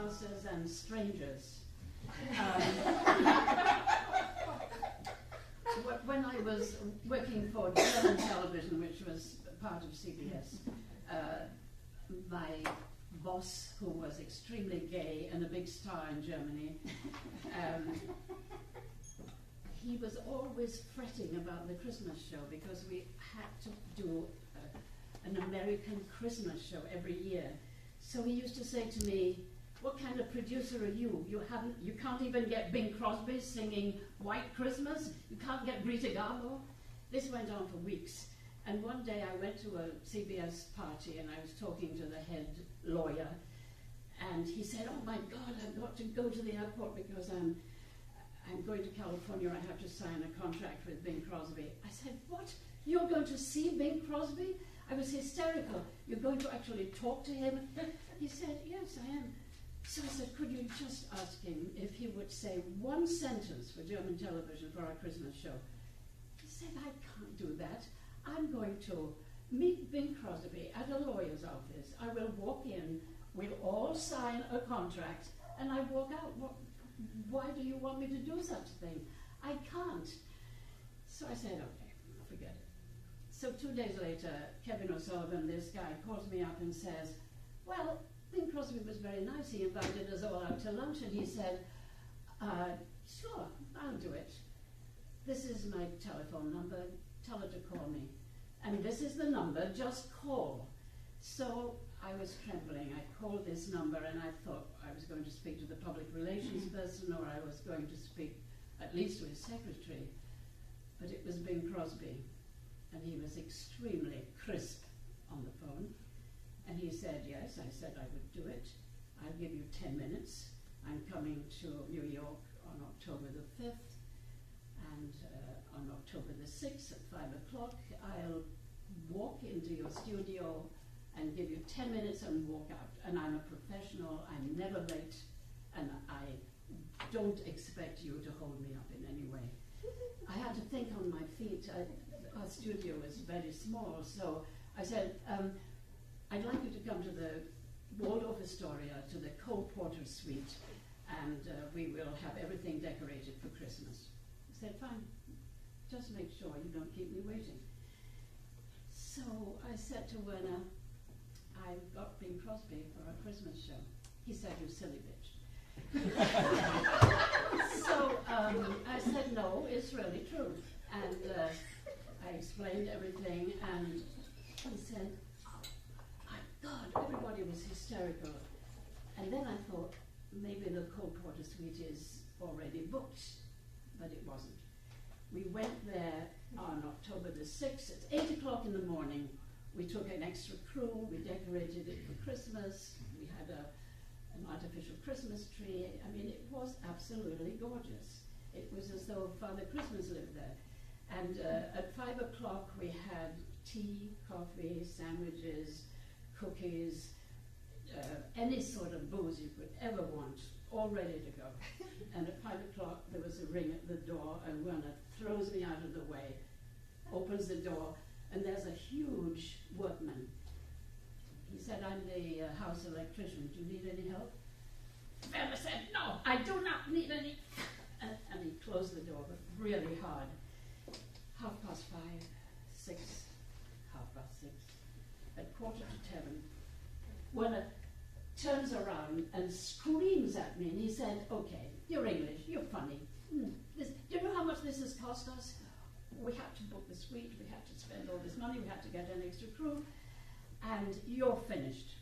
Toastmasters and strangers. When I was working for German television, which was part of CBS, my boss, who was extremely gay and a big star in Germany, he was always fretting about the Christmas show because we had to do an American Christmas show every year. So he used to say to me, "What kind of producer are you? You can't even get Bing Crosby singing White Christmas. You can't get Rita Garbo." This went on for weeks. And one day I went to a CBS party and I was talking to the head lawyer, and he said, "Oh my God, I've got to go to the airport because I'm going to California. I have to sign a contract with Bing Crosby." I said, "What? You're going to see Bing Crosby?" I was hysterical. "You're going to actually talk to him?" He said, "Yes, I am." So I said, "Could you just ask him if he would say one sentence for German television for our Christmas show?" He said, "I can't do that. I'm going to meet Bing Crosby at a lawyer's office. I will walk in, we'll all sign a contract, and I walk out. Why do you want me to do such a thing? I can't." So I said, "Okay, forget it." So 2 days later, Kevin O'Sullivan, this guy, calls me up and says, "Well, Bing Crosby was very nice. He invited us all out to lunch," and he said, "Sure, I'll do it. This is my telephone number. Tell her to call me. And this is the number, just call." So I was trembling. I called this number and I thought I was going to speak to the public relations person, or I was going to speak at least to his secretary. But it was Bing Crosby, and he was extremely crisp on the phone. And he said, "Yes." I said I would do it. "I'll give you 10 minutes. I'm coming to New York on October the 5th, and on October the 6th at 5 o'clock, I'll walk into your studio and give you 10 minutes and walk out. And I'm a professional, I'm never late, and I don't expect you to hold me up in any way." I had to think on my feet. Our studio was very small, so I said, "I'd like you to come to the Waldorf Astoria, to the Cole Porter Suite, and we will have everything decorated for Christmas." I said, "Fine, just make sure you don't keep me waiting." So I said to Werner, "I've got Bing Crosby for a Christmas show." He said, "You silly bitch." So I said, "No, it's really true." And I explained everything, and he said, "Oh my God," everybody was hysterical. And then I thought, maybe the Cole Porter Suite is already booked, but it wasn't. We went there on October the 6th at 8 o'clock in the morning. We took an extra crew, we decorated it for Christmas, we had an artificial Christmas tree. I mean, it was absolutely gorgeous. It was as though Father Christmas lived there. And at 5 o'clock we had tea, coffee, sandwiches, cookies, any sort of booze you could ever want, all ready to go. And at 5 o'clock there was a ring at the door, and Werner throws me out of the way, opens the door, and there's a huge workman. He said, "I'm the house electrician. Do you need any help?" Werner said, "No, I do not need any." And he closed the door, but really hard. 5:30, 6, 6:30. At 7:15, Werner turns around and screams at me, and he said, "Okay, you're English, you're funny. Do you know how much this has cost us? We had to book the suite, we had to spend all this money, we had to get an extra crew, and you're finished."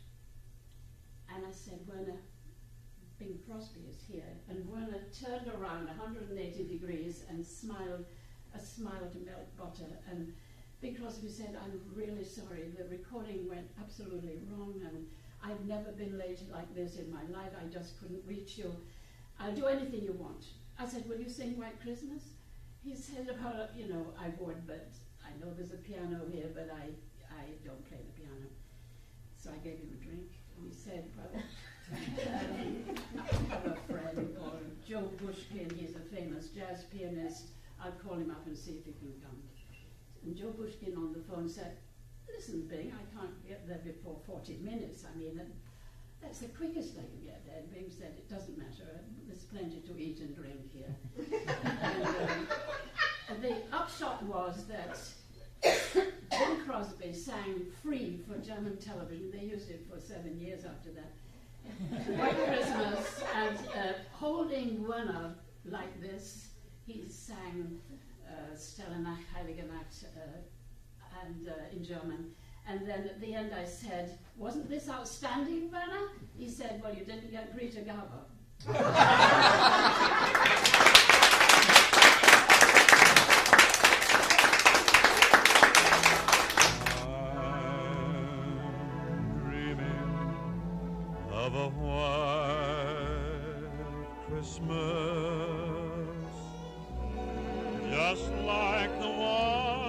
And I said, "Werner, Bing Crosby is here." And Werner turned around 180 degrees and smiled, a smile to melt butter. And Bing Crosby said, "I'm really sorry, the recording went absolutely wrong, and I've never been late like this in my life. I just couldn't reach you. I'll do anything you want." I said, "Will you sing White Christmas?" He said, "I would, but I know there's a piano here, but I don't play the piano." So I gave him a drink, and he said, "Well, I have a friend called Joe Bushkin. He's a famous jazz pianist. I'll call him up and see if he can come." And Joe Bushkin on the phone said, "Listen, Bing, I can't get there before 40 minutes. I mean, That's the quickest I can get. And Bing said, it doesn't matter. There's plenty to eat and drink here. and the upshot was that Bing Crosby sang free for German television. They used it for 7 years after that. White Christmas, and holding Werner like this, he sang Stille Nacht, Heilige Nacht, and in German. And then at the end I said, wasn't this outstanding, Werner? He said, well, you didn't get Greta Garbo. Of a white Christmas, just like the one